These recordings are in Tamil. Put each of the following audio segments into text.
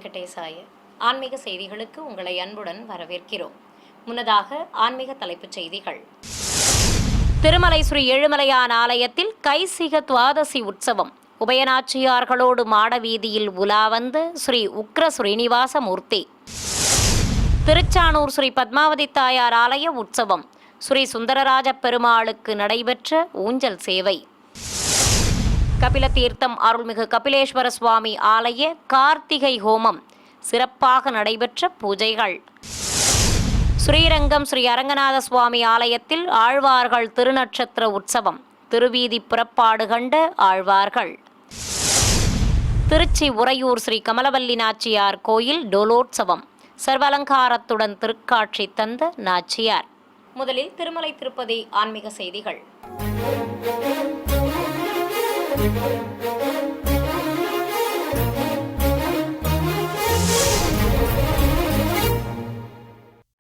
வெங்கடேசாய. ஆன்மீக செய்திகளுக்கு உங்களை அன்புடன் வரவேற்கிறோம். முன்னதாக ஆன்மீக தலைப்புச் செய்திகள். திருமலை ஸ்ரீ ஏழுமலையான் ஆலயத்தில் கைசிக துவாதசி உற்சவம். உபயநாச்சியார்களோடு மாடவீதியில் உலா வந்த ஸ்ரீ உக்ர ஸ்ரீனிவாச மூர்த்தி. திருச்சானூர் ஸ்ரீ பத்மாவதி தாயார் ஆலய உற்சவம். ஸ்ரீ சுந்தரராஜ பெருமாளுக்கு நடைபெற்ற ஊஞ்சல் சேவை. கபிலதீர்த்தம் அருள்மிகு கபிலேஸ்வர சுவாமி ஆலய கார்த்திகை ஹோமம். சிறப்பாக நடைபெற்ற பூஜைகள். ஸ்ரீரங்கம் ஸ்ரீ அரங்கநாத சுவாமி ஆலயத்தில் ஆழ்வார்கள் திருநட்சத்திர உற்சவம். திருவீதி புறப்பாடு கண்ட ஆழ்வார்கள். திருச்சி உறையூர் ஸ்ரீ கமலவல்லி நாச்சியார் கோயில் டோலோற்சவம். சர்வலங்காரத்துடன் திருக்காட்சி தந்த நாச்சியார். முதலில் திருமலை திருப்பதி ஆன்மீக செய்திகள்.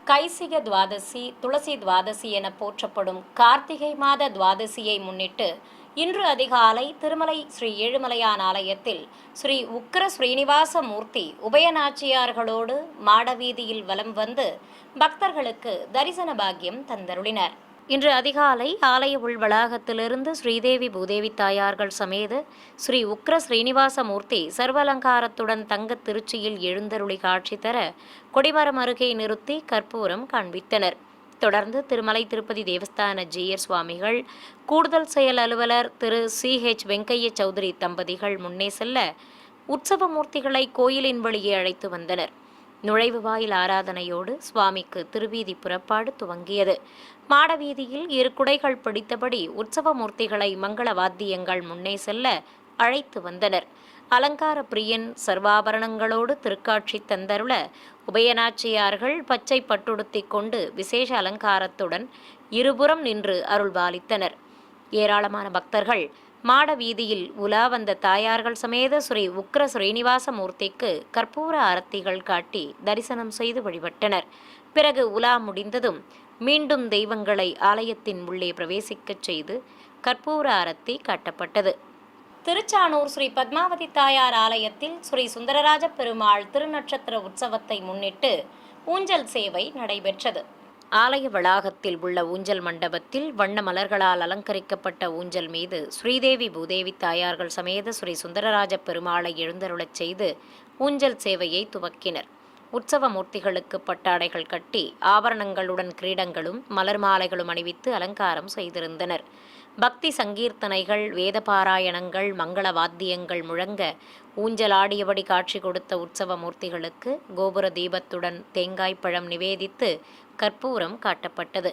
கைசிக துவாதசி, துளசி துவாதசி என போற்றப்படும் கார்த்திகை மாத துவாதசியை முன்னிட்டு இன்று அதிகாலை திருமலை ஸ்ரீ ஏழுமலையான் ஆலயத்தில் ஸ்ரீ உக்ர ஸ்ரீனிவாச மூர்த்தி உபயநாச்சியார்களோடு மாடவீதியில் வலம் வந்து பக்தர்களுக்கு தரிசன பாக்கியம் தந்தருளினர். இன்று அதிகாலை ஆலய உள் வளாகத்திலிருந்து ஸ்ரீதேவி பூதேவி தாயார்கள் சமேத ஸ்ரீ உக்ர ஸ்ரீனிவாச மூர்த்தி சர்வலங்காரத்துடன் தங்க திருச்சியில் எழுந்தருளி காட்சி தர கொடிமரம் அருகே நிறுத்தி கற்பூரம் காண்பித்தனர். தொடர்ந்து திருமலை திருப்பதி தேவஸ்தான ஜீயர் சுவாமிகள், கூடுதல் செயல் அலுவலர் திரு CH வெங்கைய சௌத்ரி தம்பதிகள் முன்னே செல்ல உற்சவ மூர்த்திகளை கோயிலின் வழியே அழைத்து வந்தனர். நுழைவு வாயில் ஆராதனையோடு சுவாமிக்கு திருவீதி புறப்பாடு துவங்கியது. மாடவீதியில் இரு குடைகள் பிடித்தபடி உற்சவ மூர்த்திகளை மங்கள வாத்தியங்கள் முன்னே செல்ல அழைத்து வந்தனர். அலங்கார பிரியன் சர்வாபரணங்களோடு திருக்காட்சி தந்தருள உபயநாச்சியார்கள் பச்சை பட்டுடுத்தி கொண்டு விசேஷ அலங்காரத்துடன் இருபுறம் நின்று அருள்பாலித்தனர். ஏராளமான பக்தர்கள் மாட வீதியில் உலா வந்த தாயார்கள் சமேத ஸ்ரீ உக்ர ஸ்ரீனிவாச மூர்த்திக்கு கற்பூர ஆரத்திகள் காட்டி தரிசனம் செய்து வழிபட்டனர். பிறகு உலா முடிந்ததும் மீண்டும் தெய்வங்களை ஆலயத்தின் உள்ளே பிரவேசிக்கச் செய்து கற்பூர ஆரத்தி காட்டப்பட்டது. திருச்சானூர் ஸ்ரீ பத்மாவதி தாயார் ஆலயத்தில் ஸ்ரீ சுந்தரராஜ பெருமாள் திருநட்சத்திர உற்சவத்தை முன்னிட்டு ஊஞ்சல் சேவை நடைபெற்றது. ஆலய வளாகத்தில் உள்ள ஊஞ்சல் மண்டபத்தில் வண்ண மலர்களால் அலங்கரிக்கப்பட்ட ஊஞ்சல் மீது ஸ்ரீதேவி பூதேவி தாயார்கள் சமேத ஸ்ரீ சுந்தரராஜ பெருமாளை எழுந்தருளச் செய்து ஊஞ்சல் சேவையை துவக்கினர். உற்சவ மூர்த்திகளுக்கு பட்டாடைகள் கட்டி ஆபரணங்களுடன் கிரீடங்களும் மலர் மாலைகளும் அணிவித்து அலங்காரம் செய்திருந்தனர். பக்தி சங்கீர்த்தனைகள், வேத பாராயணங்கள், மங்கள வாத்தியங்கள் முழங்க ஊஞ்சலாடியபடி காட்சி கொடுத்த உற்சவ மூர்த்திகளுக்கு கோபுர தீபத்துடன் தேங்காய் பழம் நிவேதித்து கற்பூரம் காட்டப்பட்டது.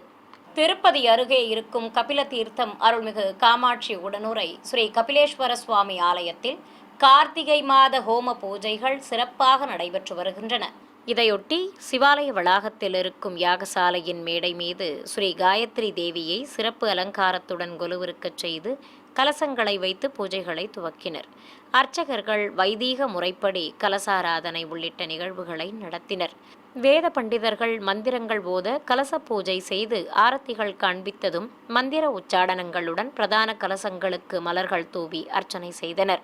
திருப்பதி அருகே இருக்கும் கபிலதீர்த்தம் அருள்மிகு காமாட்சி உடனுரை ஸ்ரீ கபிலேஸ்வர சுவாமி ஆலயத்தில் கார்த்திகை மாத ஹோம பூஜைகள் சிறப்பாக நடைபெற்று வருகின்றன. இதையொட்டி சிவாலய வளாகத்தில் இருக்கும் யாகசாலையின் மேடை மீது ஸ்ரீ காயத்ரி தேவியை சிறப்பு அலங்காரத்துடன் கொலுவிருக்கச் செய்து கலசங்களை வைத்து பூஜைகளை துவக்கினர். அர்ச்சகர்கள் வைதீக முறைப்படி கலசாராதனை உள்ளிட்ட நிகழ்வுகளை நடத்தினர். வேத பண்டிதர்கள் மந்திரங்கள் ஓத கலச பூஜை செய்து ஆரத்திகள் காண்பித்ததும் மந்திர உச்சாடனங்களுடன் பிரதான கலசங்களுக்கு மலர்கள் தூவி அர்ச்சனை செய்தனர்.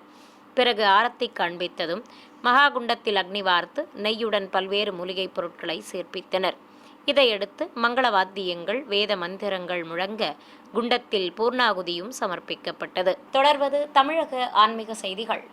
பிறகு ஆரத்தி காண்பித்ததும் மகாகுண்டத்தில் அக்னி வார்த்து நெய்யுடன் பல்வேறு மூலிகைப் பொருட்களை சேர்ப்பித்தனர். இதையடுத்து மங்கள வாத்தியங்கள், வேத மந்திரங்கள் முழங்க குண்டத்தில் பூர்ணாகுதியும் சமர்ப்பிக்கப்பட்டது. தொடர்வது தமிழக ஆன்மீக செய்திகள்.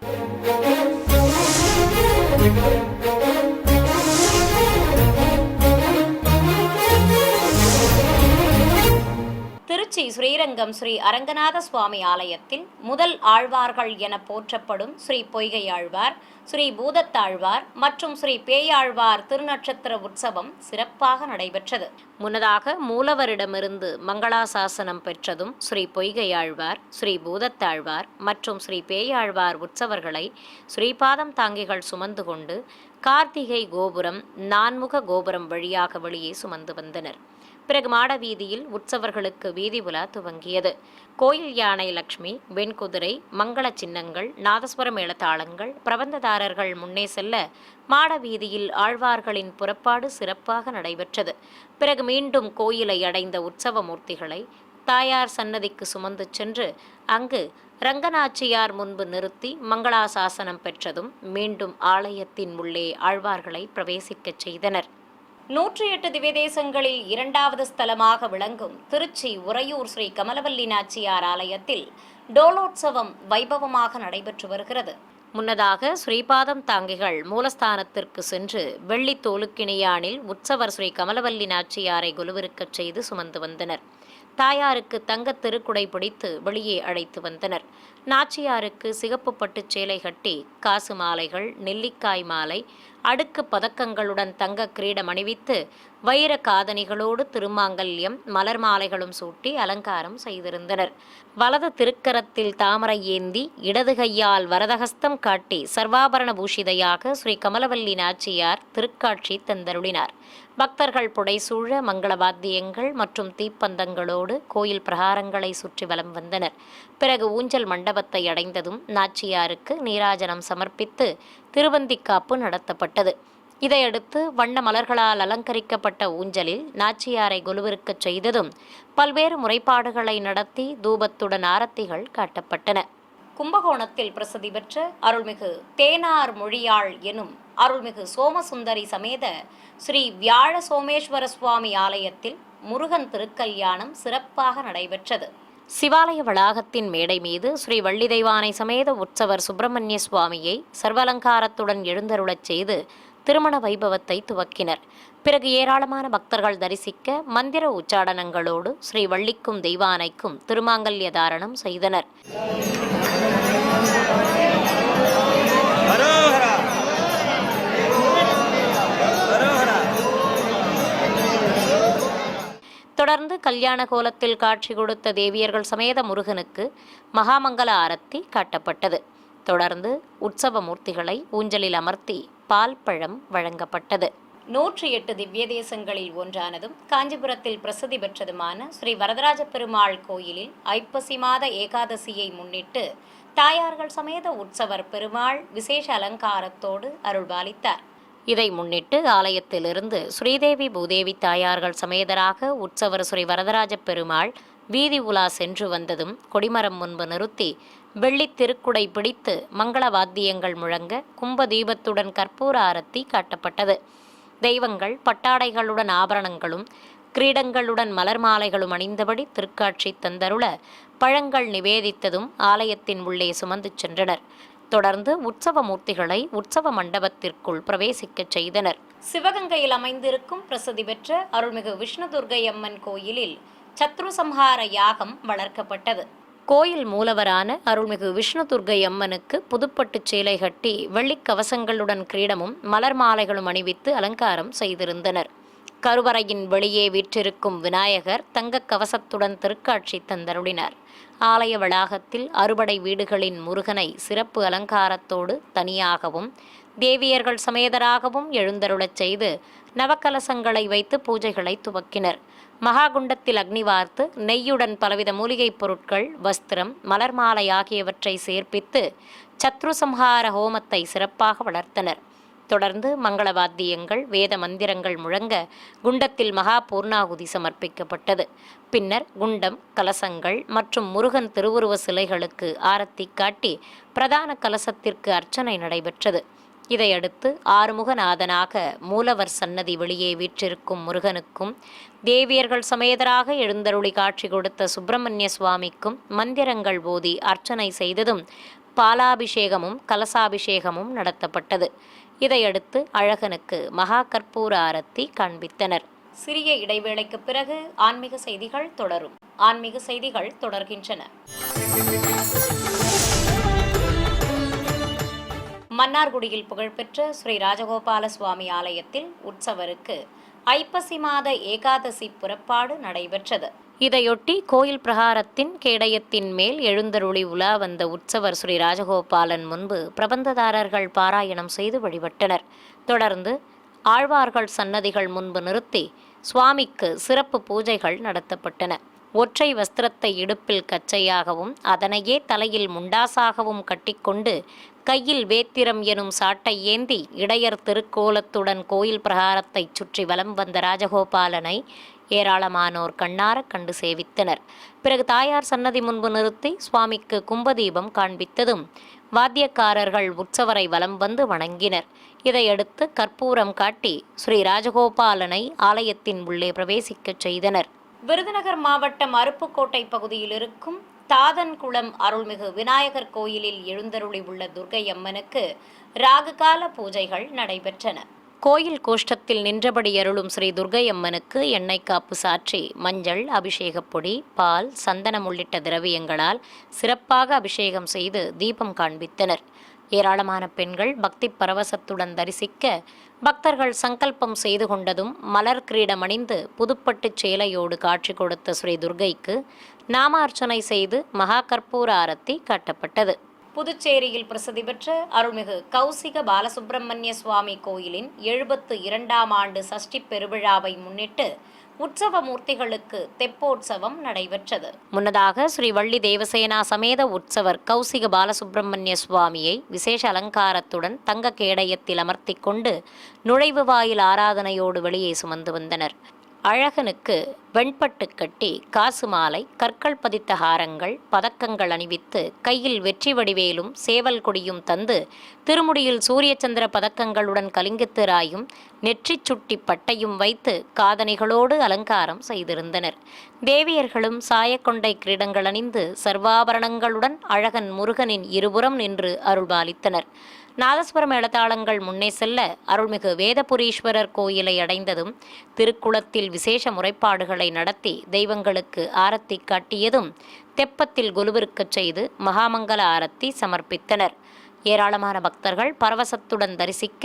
திருச்சி ஸ்ரீரங்கம் ஸ்ரீ அரங்கநாத சுவாமி ஆலயத்தில் முதல் ஆழ்வார்கள் என போற்றப்படும் ஸ்ரீ பொய்கை ஆழ்வார், ஸ்ரீ பூதத்தாழ்வார் மற்றும் ஸ்ரீ பேயாழ்வார் திருநட்சத்திர உற்சவம் சிறப்பாக நடைபெற்றது. முன்னதாக மூலவரிடமிருந்து மங்களாசாசனம் பெற்றதும் ஸ்ரீ பொய்கை ஆழ்வார், ஸ்ரீ பூதத்தாழ்வார் மற்றும் ஸ்ரீ பேயாழ்வார் உற்சவர்களை ஸ்ரீபாதம் தாங்கிகள் சுமந்து கொண்டு கார்த்திகை கோபுரம், நான்முக கோபுரம் வழியாக வெளியே சுமந்து வந்தனர். பிறகு மாடவீதியில் உற்சவர்களுக்கு வீதி உலா துவங்கியது. கோயில் யானை லட்சுமி, வெண்குதிரை, மங்கள சின்னங்கள், நாதஸ்வர மேளதாளங்கள், பிரபந்ததாரர்கள் முன்னே செல்ல மாடவீதியில் ஆழ்வார்களின் புறப்பாடு சிறப்பாக நடைபெற்றது. பிறகு மீண்டும் கோயிலை அடைந்த உற்சவ மூர்த்திகளை தாயார் சன்னதிக்கு சுமந்து சென்று அங்கு ரங்கநாச்சியார் முன்பு நிறுத்தி மங்களாசாசனம் பெற்றதும் மீண்டும் ஆலயத்தின் உள்ளே ஆழ்வார்களை பிரவேசிக்கச் செய்தனர். 108 திவ்யதேசங்களில் இரண்டாவது ஸ்தலமாக விளங்கும் திருச்சி உறையூர் ஸ்ரீ கமலவல்லி நாச்சியார் ஆலயத்தில் டோலோற்சவம் வைபவமாக நடைபெற்று வருகிறது. முன்னதாக ஸ்ரீபாதம் தாங்கிகள் மூலஸ்தானத்திற்கு சென்று வெள்ளி தோலுக்கிணியானில் உற்சவர் ஸ்ரீ கமலவல்லி நாச்சியாரை குலுவிருக்கச் செய்து சுமந்து வந்தனர். தாயாருக்கு தங்கத் திருக்குடை பிடித்து வெளியே அழைத்து வந்தனர். நாச்சியாருக்கு சிகப்பு பட்டுச் சேலை கட்டி காசு மாலைகள், நெல்லிக்காய் மாலை, அடுக்கு பதக்கங்களுடன் தங்க கிரீடம் அணிவித்து வைர காதணிகளோடு திருமாங்கல்யம் மலர் மாலைகளும் சூட்டி அலங்காரம் செய்திருந்தனர். வலது திருக்கரத்தில் தாமரை ஏந்தி இடது கையால் வரதஹஸ்தம் காட்டி சர்வாபரண பூஷிதையாக ஸ்ரீ கமலவல்லி நாச்சியார் திருக்காட்சி தந்தருளினார். பக்தர்கள் புடைசூழ மங்கள வாத்தியங்கள் மற்றும் தீப்பந்தங்களோடு கோயில் பிரகாரங்களை சுற்றி வலம் வந்தனர். பிறகு ஊஞ்சல் மண்டபத்தை அடைந்ததும் நாச்சியாருக்கு நீராஜனம் சமர்ப்பித்து திருவந்திக்காப்பு நடத்தப்பட்டது. இதையடுத்து வண்ண மலர்களால் அலங்கரிக்கப்பட்ட ஊஞ்சலில் நாச்சியாரை குலுவிருக்கச் செய்ததும் பல்வேறு முறைப்பாடுகளை நடத்தி தூபத்துடன் ஆரத்திகள் காட்டப்பட்டன. கும்பகோணத்தில் பிரசித்தி பெற்ற அருள்மிகு தேனார் மொழியாள் எனும் அருள்மிகு சோமசுந்தரி சமேத ஸ்ரீ வியாழ சோமேஸ்வர சுவாமி ஆலயத்தில் முருகன் திருக்கல்யாணம் சிறப்பாக நடைபெற்றது. சிவாலய வளாகத்தின் மேடை மீது ஸ்ரீ வள்ளி தெய்வானை சமேத உற்சவர் சுப்பிரமணிய சுவாமியை சர்வலங்காரத்துடன் எழுந்தருளச் செய்து திருமண வைபவத்தை துவக்கினர். பிறகு ஏராளமான பக்தர்கள் தரிசிக்க மந்திர உச்சாடனங்களோடு ஸ்ரீ வள்ளிக்கும் தெய்வானைக்கும் திருமாங்கல்ய தாரணம் செய்தனர். தொடர்ந்து கல்யாண கோலத்தில் காட்சி கொடுத்த தேவியர்கள் சமேத முருகனுக்கு மகாமங்கல ஆரத்தி காட்டப்பட்டது. தொடர்ந்து உற்சவ மூர்த்திகளை ஊஞ்சலில் அமர்த்தி பால் பழம் வழங்கப்பட்டது. 108 திவ்ய தேசங்களில் ஒன்றானதும் காஞ்சிபுரத்தில் பிரசித்தி பெற்றதுமான ஸ்ரீ வரதராஜ பெருமாள் கோயிலில் ஐப்பசி மாத ஏகாதசியை முன்னிட்டு தாயார்கள் சமேத உற்சவர் பெருமாள் விசேஷ அலங்காரத்தோடு அருள்பாலித்தார். இதை முன்னிட்டு ஆலயத்திலிருந்து ஸ்ரீதேவி பூதேவி தாயார்கள் சமேதராக உற்சவர் ஸ்ரீ வரதராஜ பெருமாள் வீதி உலா சென்று வந்ததும் கொடிமரம் முன்பு நிறுத்தி வெள்ளி திருக்குடை பிடித்து மங்கள வாத்தியங்கள் முழங்க கும்ப தீபத்துடன் கற்பூர ஆரத்தி காட்டப்பட்டது. தெய்வங்கள் பட்டாடைகளுடன் ஆபரணங்களும் கிரீடங்களுடன் மலர் மாலைகளும் அணிந்தபடி திருக்காட்சி தந்தருள பழங்கள் நிவேதித்ததும் ஆலயத்தின் உள்ளே சுமந்து சென்றனர். தொடர்ந்து உற்சவ மூர்த்திகளை உற்சவ மண்டபத்திற்குள் பிரவேசிக்கச் செய்தனர். சிவகங்கையில் அமைந்திருக்கும் பிரசித்தி பெற்ற அருள்மிகு விஷ்ணு துர்க்கை அம்மன் கோயிலில் சத்ரு சம்ஹார யாகம் வளர்க்கப்பட்டது. கோயில் மூலவரான அருள்மிகு விஷ்ணு துர்க்கை அம்மனுக்கு புதுப்பட்டுச் சேலை கட்டி வெள்ளிக் கவசங்களுடன் கிரீடமும் மலர் மாலைகளும் அணிவித்து அலங்காரம் செய்திருந்தனர். கருவறையின் வெளியே வீற்றிருக்கும் விநாயகர் தங்கக் கவசத்துடன் திருக்காட்சி தந்தருளினார். ஆலய வளாகத்தில் அறுபடை வீடுகளின் முருகனை சிறப்பு அலங்காரத்தோடு தனியாகவும் தேவியர்கள் சமேதராகவும் எழுந்தருளச் செய்து நவக்கலசங்களை வைத்து பூஜைகளை துவக்கினர். மகாகுண்டத்தில் அக்னி வார்த்து நெய்யுடன் பலவித மூலிகைப் பொருட்கள், வஸ்திரம், மலர் மாலை ஆகியவற்றை சேர்ப்பித்து சத்ரு சம்ஹார ஹோமத்தை சிறப்பாக வளர்த்தனர். தொடர்ந்து மங்கள வாத்தியங்கள், வேத மந்திரங்கள் முழங்க குண்டத்தில் மகா பூர்ணாகுதி சமர்ப்பிக்கப்பட்டது. பின்னர் குண்டம், கலசங்கள் மற்றும் முருகன் திருவுருவ சிலைகளுக்கு ஆரத்தி காட்டி பிரதான கலசத்திற்கு அர்ச்சனை நடைபெற்றது. இதையடுத்து ஆறுமுகநாதனாக மூலவர் சன்னதி வெளியே வீற்றிருக்கும் முருகனுக்கும் தேவியர்கள் சமேதராக எழுந்தருளி காட்சி கொடுத்த சுப்பிரமணிய சுவாமிக்கும் மந்திரங்கள் போதி அர்ச்சனை செய்ததும் பாலாபிஷேகமும் கலசாபிஷேகமும் நடத்தப்பட்டது. இதையடுத்து அழகனுக்கு மகா கற்பூர ஆரத்தி காண்பித்தனர். சிறிய இடைவேளைக்கு பிறகு ஆன்மீக செய்திகள் தொடரும். ஆன்மீக செய்திகள் தொடர்கின்றன. மன்னார்குடியில் புகழ்பெற்ற ஸ்ரீ ராஜகோபால சுவாமி ஆலயத்தில் உற்சவருக்கு ஐப்பசி மாத ஏகாதசி புறப்பாடு நடைபெற்றது. இதையொட்டி கோயில் பிரகாரத்தின் கேடயத்தின் மேல் எழுந்தருளி உலா வந்த உற்சவர் ஸ்ரீ ராஜகோபாலன் முன்பு பிரபந்ததாரர்கள் பாராயணம் செய்து வழிபட்டனர். தொடர்ந்து ஆழ்வார்கள் சன்னதிகள் முன்பு நிறுத்தி சுவாமிக்கு சிறப்பு பூஜைகள் நடத்தப்பட்டன. ஒற்றை வஸ்திரத்தை இடுப்பில் கச்சையாகவும் அதனையே தலையில் முண்டாசாகவும் கட்டிக்கொண்டு கையில் வேத்திரம் எனும் சாட்டை ஏந்தி இடையர் திருக்கோலத்துடன் கோயில் பிரகாரத்தைச் சுற்றி வலம் வந்த ராஜகோபாலனை ஏராளமானோர் கண்ணார கண்டு சேவித்தனர். பிறகு தாயார் சன்னதி முன்பு நிறுத்தி சுவாமிக்கு கும்பதீபம் காண்பித்ததும் வாத்தியக்காரர்கள் உற்சவரை வலம் வந்து வணங்கினர். இதையடுத்து கற்பூரம் காட்டி ஸ்ரீ ராஜகோபாலனை ஆலயத்தின் உள்ளே பிரவேசிக்கச் செய்தனர். விருதுநகர் மாவட்டம் அருப்புக்கோட்டை பகுதியில் இருக்கும் தாதன்குளம் அருள்மிகு விநாயகர் கோயிலில் எழுந்தருளி உள்ள துர்க்கை அம்மனுக்கு ராகுகால பூஜைகள் நடைபெற்றன. கோயில் கோஷ்டத்தில் நின்றபடி அருளும் ஸ்ரீ துர்க்கை அம்மனுக்கு எண்ணெய் காப்பு சாற்றி மஞ்சள், அபிஷேகப் பொடி, பால், சந்தனம் உள்ளிட்ட திரவியங்களால் சிறப்பாக அபிஷேகம் செய்து தீபம் காண்பித்தனர். ஏராளமான பெண்கள் பக்தி பரவசத்துடன் தரிசிக்க, பக்தர்கள் சங்கல்பம் செய்து கொண்டதும் மலர் கிரீடம் அணிந்து புதுப்பட்டுச் சேலையோடு காட்சி கொடுத்த ஸ்ரீ துர்க்கைக்கு நாமார்ச்சனை செய்து மகா கற்பூர ஆரத்தி காட்டப்பட்டது. புதுச்சேரியில் பிரசித்தி பெற்ற அருள்மிகு கௌசிக பாலசுப்பிரமணிய சுவாமி கோயிலின் 72ஆம் ஆண்டு சஷ்டி பெருவிழாவை முன்னிட்டு உற்சவ மூர்த்திகளுக்கு தெப்போற்சவம் நடைபெற்றது. முன்னதாக ஸ்ரீ வள்ளி தேவசேனா சமேத உற்சவர் கௌசிக பாலசுப்பிரமணிய சுவாமியை விசேஷ அலங்காரத்துடன் தங்க கேடயத்தில் அமர்த்தி கொண்டு நுழைவு வாயில் ஆராதனையோடு வெளியே சுமந்து வந்தனர். அழகனுக்கு வெண்பட்டு கட்டி காசு மாலை, கற்கள் பதித்த ஹாரங்கள், பதக்கங்கள் அணிவித்து கையில் வெற்றி வடிவேலும் சேவல் கொடியும் தந்து திருமுடியில் சூரிய சந்திர பதக்கங்களுடன் கலிங்கத்து ராயும் நெற்றிச் சுட்டி பட்டையும் வைத்து காதணிகளோடு அலங்காரம் செய்திருந்தனர். தேவியர்களும் சாயக்கொண்டை கிரீடங்கள் அணிந்து சர்வாபரணங்களுடன் அழகன் முருகனின் இருபுறம் நின்று அருள்பாலித்தனர். நாதஸ்வர மேளதாளங்கள் முன்னே செல்ல அருள்மிகு வேதபுரீஸ்வரர் கோயிலை அடைந்ததும் திருக்குளத்தில் விசேஷ முறைப்பாடுகளை நடத்தி தெய்வங்களுக்கு ஆரத்தி காட்டியதும் தெப்பத்தில் கொலுவிருக்கச் செய்து மகாமங்கல ஆரத்தி சமர்ப்பித்தனர். ஏராளமான பக்தர்கள் பரவசத்துடன் தரிசிக்க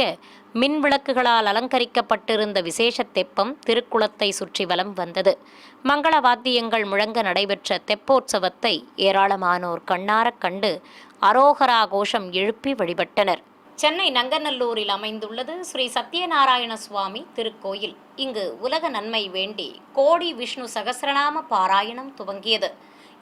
மின் விளக்குகளால் அலங்கரிக்கப்பட்டிருந்த விசேஷ தெப்பம் திருக்குளத்தை சுற்றி வலம் வந்தது. மங்கள வாத்தியங்கள் முழங்க நடைபெற்ற தெப்போற்சவத்தை ஏராளமானோர் கண்ணாரக் கண்டு அரோகரா கோஷம் எழுப்பி வழிபட்டனர். சென்னை நங்கநல்லூரில் அமைந்துள்ளது ஸ்ரீ சத்யநாராயண சுவாமி திருக்கோயில். இங்கு உலக நன்மை வேண்டி கோடி விஷ்ணு சகஸ்ரநாம பாராயணம் துவங்கியது.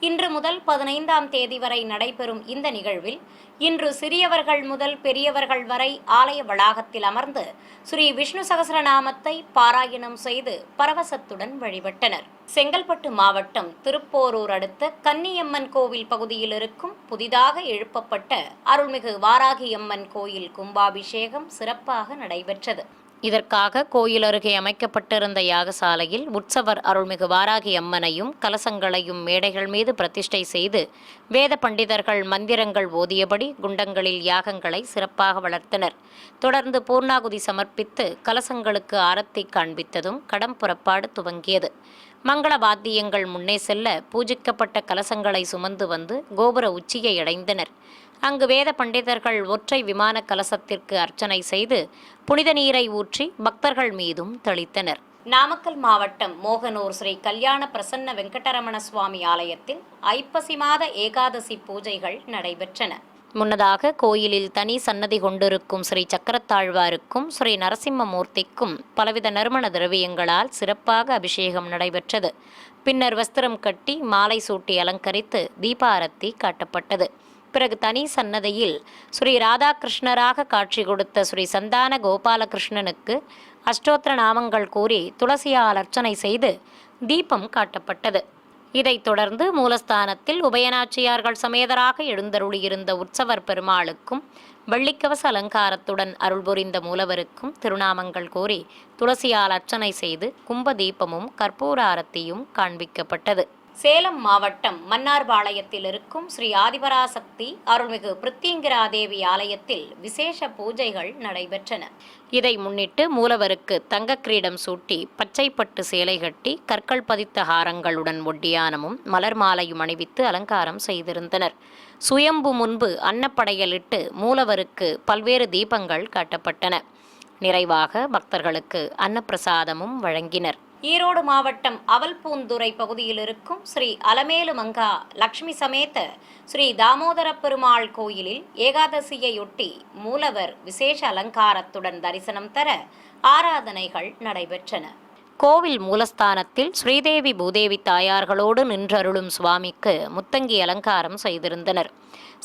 இன்று முதல் 15ஆம் தேதி வரை நடைபெறும் இந்த நிகழ்வில் இன்று சிறியவர்கள் முதல் பெரியவர்கள் வரை ஆலய வளாகத்தில் அமர்ந்து ஸ்ரீ விஷ்ணு சகஸ்ரநாமத்தை பாராயணம் செய்து பரவசத்துடன் வழிபட்டனர். செங்கல்பட்டு மாவட்டம் திருப்போரூர் அடுத்த கன்னியம்மன் கோவில் பகுதியில் இருக்கும் புதிதாக எழுப்பப்பட்ட அருள்மிகு வாராகியம்மன் கோயில் கும்பாபிஷேகம் சிறப்பாக நடைபெற்றது. இதற்காக கோயில் அருகே அமைக்கப்பட்டிருந்த யாகசாலையில் உற்சவர் அருள்மிகு வாராகி அம்மனையும் கலசங்களையும் மேடைகள் மீது பிரதிஷ்டை செய்து வேத பண்டிதர்கள் மந்திரங்கள் ஓதியபடி குண்டங்களில் யாகங்களை சிறப்பாக வளர்த்தனர். தொடர்ந்து பூர்ணாகுதி சமர்ப்பித்து கலசங்களுக்கு ஆரத்தி காண்பித்ததும் கடம் புறப்பாடு துவங்கியது. மங்கள வாத்தியங்கள் முன்னே செல்ல பூஜிக்கப்பட்ட கலசங்களை சுமந்து வந்து கோபுர உச்சியை அடைந்தனர். அங்கு வேத பண்டிதர்கள் ஒற்றை விமான கலசத்திற்கு அர்ச்சனை செய்து புனித நீரை ஊற்றி பக்தர்கள் மீதும் தெளித்தனர். நாமக்கல் மாவட்டம் மோகனூர் ஸ்ரீ கல்யாண பிரசன்ன வெங்கடரமண சுவாமி ஆலயத்தில் ஐப்பசி மாத ஏகாதசி பூஜைகள் நடைபெற்றன. முன்னதாக கோயிலில் தனி சன்னதி கொண்டிருக்கும் ஸ்ரீ சக்கரத்தாழ்வாருக்கும் ஸ்ரீ நரசிம்மமூர்த்திக்கும் பலவித நறுமண திரவியங்களால் சிறப்பாக அபிஷேகம் நடைபெற்றது. பின்னர் வஸ்திரம் கட்டி மாலை சூட்டி அலங்கரித்து தீபாரத்தி காட்டப்பட்டது. பிறகு தனி சன்னதியில் ஸ்ரீ ராதாகிருஷ்ணராக காட்சி கொடுத்த ஸ்ரீ சந்தான கோபாலகிருஷ்ணனுக்கு அஷ்டோத்திர நாமங்கள் கூறி துளசியால் அர்ச்சனை செய்து தீபம் காட்டப்பட்டது. இதைத் தொடர்ந்து மூலஸ்தானத்தில் உபயநாச்சியார்கள் சமேதராக எழுந்தருளியிருந்த உற்சவர் பெருமாளுக்கும் வெள்ளிக்கவச அலங்காரத்துடன் அருள்புரிந்த மூலவருக்கும் திருநாமங்கள் கூறி துளசியால் அர்ச்சனை செய்து கும்ப தீபமும் கற்பூர ஆரத்தியும் காண்பிக்கப்பட்டது. சேலம் மாவட்டம் மன்னார்பாளையத்தில் இருக்கும் ஸ்ரீ ஆதிபராசக்தி அருள்மிகு பிருத்திங்கிராதேவி ஆலயத்தில் விசேஷ பூஜைகள் நடைபெற்றன. இதை முன்னிட்டு மூலவருக்கு தங்க கிரீடம் சூட்டி பச்சைப்பட்டு சேலை கட்டி கற்கள் பதித்த ஹாரங்களுடன் ஒட்டியானமும் மலர் மாலையும் அணிவித்து அலங்காரம் செய்திருந்தனர். சுயம்பு முன்பு அன்னப்படையலிட்டு மூலவருக்கு பல்வேறு தீபங்கள் காட்டப்பட்டன. நிறைவாக பக்தர்களுக்கு அன்னப்பிரசாதமும் வழங்கினர். ஈரோடு மாவட்டம் அவல்பூந்துறை பகுதியில் இருக்கும் ஸ்ரீ அலமேலு மங்கா லக்ஷ்மி சமேத ஸ்ரீ தாமோதர பெருமாள் கோயிலில் ஏகாதசியையொட்டி மூலவர் விசேஷ அலங்காரத்துடன் தரிசனம் தர ஆராதனைகள் நடைபெற்றன. கோவில் மூலஸ்தானத்தில் ஸ்ரீதேவி பூதேவி தாயார்களோடு நின்றருளும் சுவாமிக்கு முத்தங்கி அலங்காரம் செய்திருந்தனர்.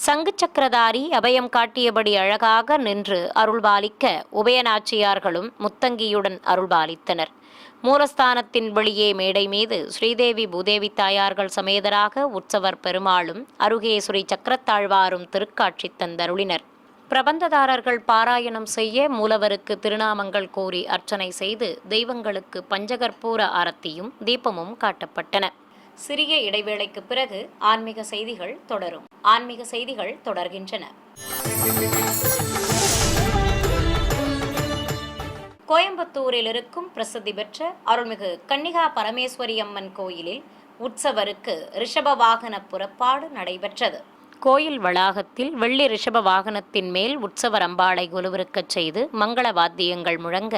சங்கு சக்கரதாரி அபயம் காட்டியபடி அழகாக நின்று அருள்பாலிக்க உபயநாச்சியார்களும் முத்தங்கியுடன் அருள்பாலித்தனர். மூலஸ்தானத்தின் வெளியே மேடை மீது ஸ்ரீதேவி பூதேவி தாயார்கள் சமேதராக உற்சவர் பெருமாளும் அருகே ஸ்ரீ சக்கரத்தாழ்வாரும் திருக்காட்சி தந்தருளினர். பிரபந்ததாரர்கள் பாராயணம் செய்ய மூலவருக்கு திருநாமங்கள் கூறி அர்ச்சனை செய்து தெய்வங்களுக்கு பஞ்சகற்பூர ஆரத்தியும் தீபமும் காட்டப்பட்டன. சிறிய இடைவேளைக்கு பிறகு ஆன்மீக செய்திகள் தொடரும். ஆன்மீக செய்திகள் தொடர்கின்றன. கோயம்புத்தூரில் இருக்கும் பிரசித்தி பெற்ற அருள்மிகு கன்னிகா பரமேஸ்வரி அம்மன் கோயிலில் உற்சவருக்கு ரிஷப வாகன புறப்பாடு நடைபெற்றது. கோயில் வளாகத்தில் வெள்ளி ரிஷப வாகனத்தின் மேல் உற்சவர் அம்பாளை கொலுவிருக்கச் செய்து மங்கள வாத்தியங்கள் முழங்க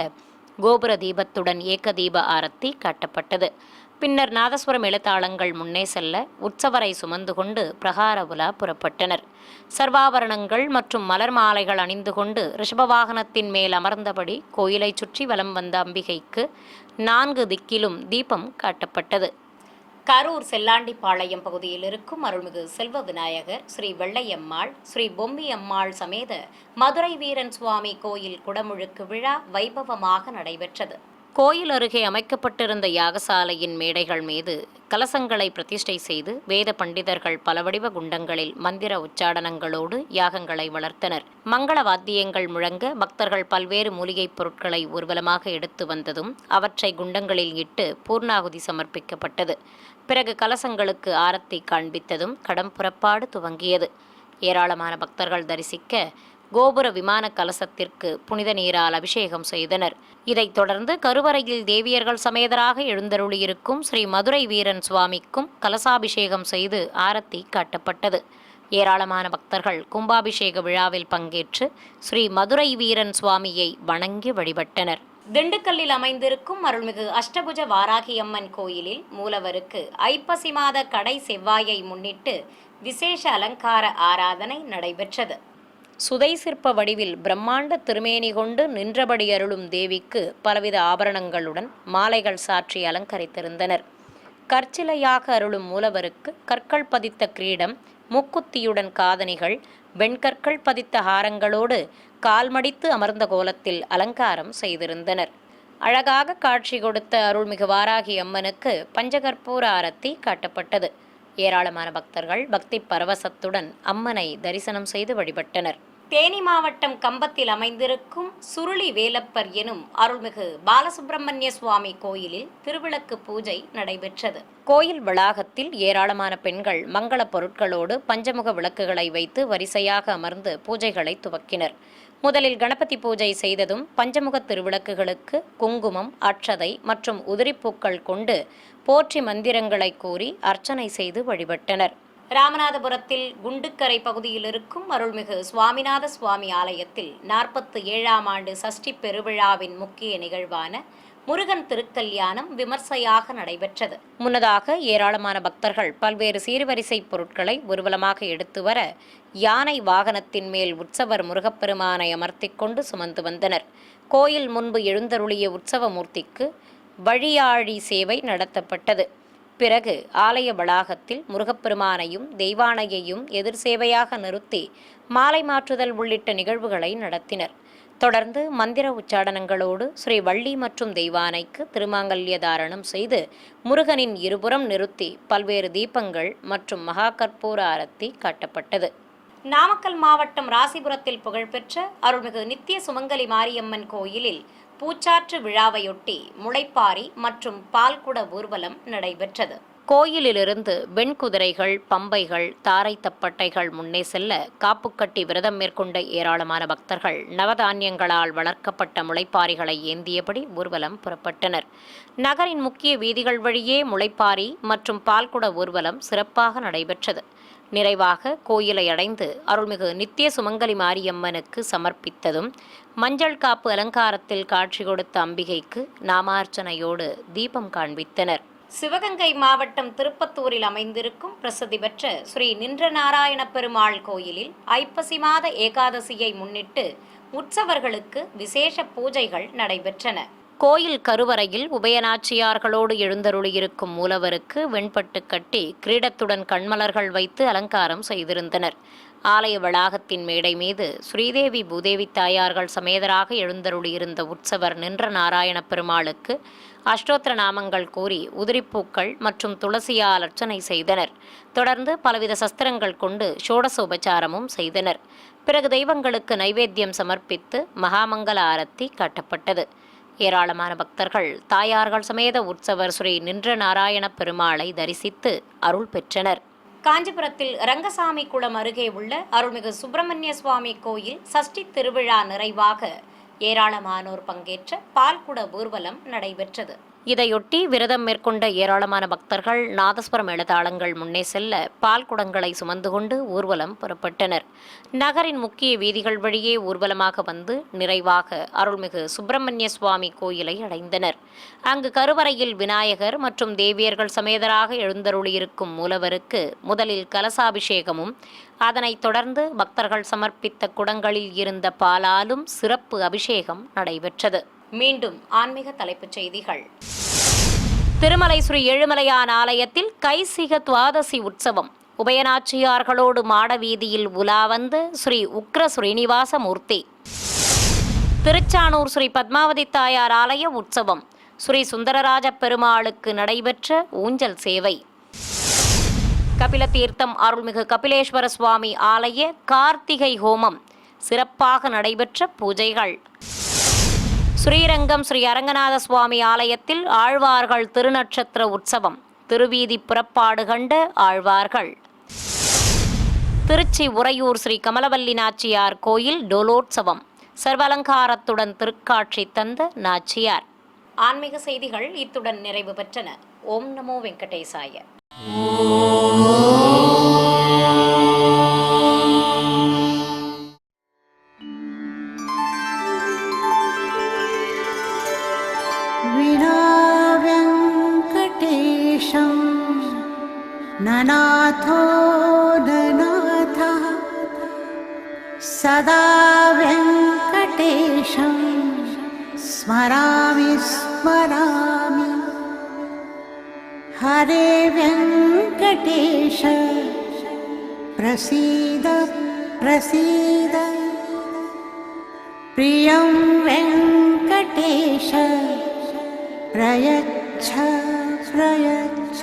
கோபுர தீபத்துடன் ஏக தீப ஆரத்தி காட்டப்பட்டது. பின்னர் நாதஸ்வரம் எழுத்தாளங்கள் முன்னே செல்ல உற்சவரை சுமந்து கொண்டு பிரகார உலா புறப்பட்டனர். சர்வாபரணங்கள் மற்றும் மலர் மாலைகள் அணிந்து கொண்டு ரிஷபவாகனத்தின் மேல் அமர்ந்தபடி கோயிலை சுற்றி வலம் வந்த அம்பிகைக்கு 4 திக்கிலும் தீபம் காட்டப்பட்டது. கரூர் செல்லாண்டிப்பாளையம் பகுதியில் இருக்கும் அருள்மிகு செல்வ விநாயகர், ஸ்ரீ வெள்ளையம்மாள், ஸ்ரீ பொம்மி அம்மாள் சமேத மதுரை வீரன் சுவாமி கோயில் குடமுழுக்கு விழா வைபவமாக நடைபெற்றது. கோயில் அருகே அமைக்கப்பட்டிருந்த யாகசாலையின் மேடைகள் மீது கலசங்களை பிரதிஷ்டை செய்து வேத பண்டிதர்கள் பல வடிவ குண்டங்களில் மந்திர உச்சாடனங்களோடு யாகங்களை வளர்த்தனர். மங்கள வாத்தியங்கள் முழங்க பக்தர்கள் பல்வேறு மூலிகைப் பொருட்களை ஊர்வலமாக எடுத்து வந்ததும் அவற்றை குண்டங்களில் இட்டு பூர்ணாகுதி சமர்ப்பிக்கப்பட்டது. பிறகு கலசங்களுக்கு ஆரத்தி காண்பித்ததும் கடம் புறப்பாடு துவங்கியது. ஏராளமான பக்தர்கள் தரிசிக்க கோபுர விமான கலசத்திற்கு புனித நீரால் அபிஷேகம் செய்தனர். இதைத் தொடர்ந்து கருவறையில் தேவியர்கள் சமேதராக எழுந்தருளியிருக்கும் ஸ்ரீ மதுரை வீரன் சுவாமிக்கும் கலசாபிஷேகம் செய்து ஆரத்தி காட்டப்பட்டது. ஏராளமான பக்தர்கள் கும்பாபிஷேக விழாவில் பங்கேற்று ஸ்ரீ மதுரை வீரன் சுவாமியை வணங்கி வழிபட்டனர். திண்டுக்கல்லில் அமைந்திருக்கும் அருள்மிகு அஷ்டபுஜ வாராகி அம்மன் கோயிலில் மூலவருக்கு ஐப்பசி மாத கடை செவ்வாயை முன்னிட்டு விசேஷ அலங்கார ஆராதனை நடைபெற்றது. சுதை சிற்ப வடிவில் பிரம்மாண்ட திருமேனி கொண்டு நின்றபடி அருளும் தேவிக்கு பலவித ஆபரணங்களுடன் மாலைகள் சாற்றி அலங்கரித்திருந்தனர். கற்சிலையாக அருளும் மூலவருக்கு கற்கள் பதித்த கிரீடம், மூக்குத்தியுடன் காதணிகள், வெண்கற்கள் பதித்த ஹாரங்களோடு கால்மடித்து அமர்ந்த கோலத்தில் அலங்காரம் செய்திருந்தனர். அழகாக காட்சி கொடுத்த அருள்மிகு வாராகி அம்மனுக்கு பஞ்சகற்பூர ஆரத்தி காட்டப்பட்டது. ஏராளமான பக்தர்கள் பக்தி பரவசத்துடன் அம்மனை தரிசனம் செய்து வழிபட்டனர். தேனி மாவட்டம் கம்பத்தில் அமைந்திருக்கும் சுருளி வேலப்பர் எனும் அருள்மிகு பாலசுப்பிரமணிய சுவாமி கோயிலில் திருவிளக்கு பூஜை நடைபெற்றது. கோயில் வளாகத்தில் ஏராளமான பெண்கள் மங்கள பொருட்களோடு பஞ்சமுக விளக்குகளை வைத்து வரிசையாக அமர்ந்து பூஜைகளை துவக்கினர். முதலில் கணபதி பூஜை செய்ததும் பஞ்சமுக திருவிளக்குகளுக்கு குங்குமம், அட்சதை மற்றும் உதிரிப்பூக்கள் கொண்டு போற்றி மந்திரங்களை கூறி அர்ச்சனை செய்து வழிபட்டனர். ராமநாதபுரத்தில் குண்டுக்கரை பகுதியில் இருக்கும் அருள்மிகு சுவாமிநாத சுவாமி ஆலயத்தில் 47ஆம் ஆண்டு சஷ்டி பெருவிழாவின் முக்கிய நிகழ்வான முருகன் திருக்கல்யாணம் விமர்சையாக நடைபெற்றது. முன்னதாக ஏராளமான பக்தர்கள் பல்வேறு சீர்வரிசை பொருட்களை ஊர்வலமாக எடுத்து வர யானை வாகனத்தின் மேல் உற்சவர் முருகப்பெருமானை அமர்த்திக் கொண்டு சுமந்து வந்தனர். கோயில் முன்பு எழுந்தருளிய உற்சவ மூர்த்திக்கு வழியாழி சேவை நடத்தப்பட்டது. பிறகு ஆலய வளாகத்தில் முருகப்பெருமானையும் தெய்வானையையும் எதிர் சேவையாக நிறுத்தி மாலை மாற்றுதல் உள்ளிட்ட நிகழ்வுகளை நடத்தினர். தொடர்ந்து மந்திர உச்சாடனங்களோடு ஸ்ரீ வள்ளி மற்றும் தெய்வானைக்கு திருமாங்கல்ய தாரணம் செய்து முருகனின் இருபுறம் நிறுத்தி பல்வேறு தீபங்கள் மற்றும் மகா கற்பூர ஆரத்தி காட்டப்பட்டது. நாமக்கல் மாவட்டம் ராசிபுரத்தில் புகழ்பெற்ற அருள்மிகு நித்திய சுமங்கலி மாரியம்மன் கோயிலில் பூச்சாற்று விழாவையொட்டி முளைப்பாரி மற்றும் பால்குட ஊர்வலம் நடைபெற்றது. கோயிலிலிருந்து வெண்குதிரைகள், பம்பைகள், தாரை தப்பட்டைகள் முன்னே செல்ல காப்புக்கட்டி விரதம் மேற்கொண்ட ஏராளமான பக்தர்கள் நவதானியங்களால் வளர்க்கப்பட்ட முளைப்பாரிகளை ஏந்தியபடி ஊர்வலம் புறப்பட்டனர். நகரின் முக்கிய வீதிகள் வழியே முளைப்பாரி மற்றும் பால்குட ஊர்வலம் சிறப்பாக நடைபெற்றது. நிறைவாக கோயிலை அடைந்து அருள்மிகு நித்திய சுமங்கலி மாரியம்மனுக்கு சமர்ப்பித்ததும் மஞ்சள் காப்பு அலங்காரத்தில் காட்சி கொடுத்த அம்பிகைக்கு நாமார்ச்சனையோடு தீபம் காண்பித்தனர். சிவகங்கை மாவட்டம் திருப்பத்தூரில் அமைந்திருக்கும் பிரசித்தி பெற்ற ஸ்ரீ நின்ற நாராயண பெருமாள் கோயிலில் ஐப்பசி மாத ஏகாதசியை முன்னிட்டு உற்சவர்களுக்கு விசேஷ பூஜைகள் நடைபெற்றன. கோயில் கருவறையில் உபயநாச்சியார்களோடு எழுந்தருளியிருக்கும் மூலவருக்கு வெண்பட்டு கட்டி கிரீடத்துடன் கண்மலர்கள் வைத்து அலங்காரம் செய்திருந்தனர். ஆலய வளாகத்தின் மேடை மீது ஸ்ரீதேவி பூதேவி தாயார்கள் சமேதராக எழுந்தருளியிருந்த உற்சவர் நின்ற நாராயண பெருமாளுக்கு அஷ்டோத்திர நாமங்கள் கூறி உதிரிப்பூக்கள் மற்றும் துளசியால் அர்ச்சனை செய்தனர். தொடர்ந்து பலவித சஸ்திரங்கள் கொண்டு ஷோடசோபச்சாரமும் செய்தனர். பிறகு தெய்வங்களுக்கு நைவேத்தியம் சமர்ப்பித்து மகாமங்கல ஆரத்தி காட்டப்பட்டது. ஏராளமான பக்தர்கள் தாயார்கள் சமேத உற்சவர் ஸ்ரீ நின்ற நாராயண பெருமாளை தரிசித்து அருள் பெற்றனர். காஞ்சிபுரத்தில் ரங்கசாமி குளம் அருகே உள்ள அருள்மிகு சுப்பிரமணிய சுவாமி கோயில் சஷ்டி திருவிழா நிறைவாக ஏராளமானோர் பங்கேற்ற பால்குட ஊர்வலம் நடைபெற்றது. இதையொட்டி விரதம் மேற்கொண்ட ஏராளமான பக்தர்கள் நாதஸ்வர மேளதாளங்கள் முன்னே செல்ல பால் குடங்களை சுமந்து கொண்டு ஊர்வலம் புறப்பட்டனர். நகரின் முக்கிய வீதிகள் வழியே ஊர்வலமாக வந்து நிறைவாக அருள்மிகு சுப்பிரமணிய சுவாமி கோயிலை அடைந்தனர். அங்கு கருவறையில் விநாயகர் மற்றும் தேவியர்கள் சமேதராக எழுந்தருளியிருக்கும் மூலவருக்கு முதலில் கலசாபிஷேகமும் அதனைத் தொடர்ந்து பக்தர்கள் சமர்ப்பித்த குடங்களில் இருந்த பாலாலும் சிறப்பு அபிஷேகம் நடைபெற்றது. மீண்டும் ஆன்மீக தலைப்புச் செய்திகள். திருமலை ஸ்ரீ ஏழுமலையான் ஆலயத்தில் கைசிக துவாதசி உற்சவம். உபயநாச்சியார்களோடு மாட வீதியில் உலா வந்த ஸ்ரீ உக்ர ஸ்ரீனிவாச மூர்த்தி. திருச்சானூர் ஸ்ரீ பத்மாவதி தாயார் ஆலய உற்சவம். ஸ்ரீ சுந்தரராஜ பெருமாளுக்கு நடைபெற்ற ஊஞ்சல் சேவை. கபிலதீர்த்தம் அருள்மிகு கபிலேஸ்வர சுவாமி ஆலய கார்த்திகை ஹோமம். சிறப்பாக நடைபெற்ற பூஜைகள். ஸ்ரீரங்கம் ஸ்ரீ அரங்கநாத சுவாமி ஆலயத்தில் ஆழ்வார்கள் திருநட்சத்திர உற்சவம். திருவீதி புறப்பாடு கண்ட ஆழ்வார்கள். திருச்சி உறையூர் ஸ்ரீ கமலவல்லி நாச்சியார் கோயில் டோலோற்சவம். சர்வலங்காரத்துடன் திருக்காட்சி தந்த நாச்சியார். ஆன்மீக செய்திகள் இத்துடன் நிறைவு பெற்றன. ஓம் நமோ வெங்கடேசாய. ननाथो ननाथः सदा वेङ्कटेशं स्मरामि स्मरामि. हरे वेङ्कटेश प्रसीद प्रसीद. प्रियं वेङ्कटेश प्रयच्छ प्रयच्छ.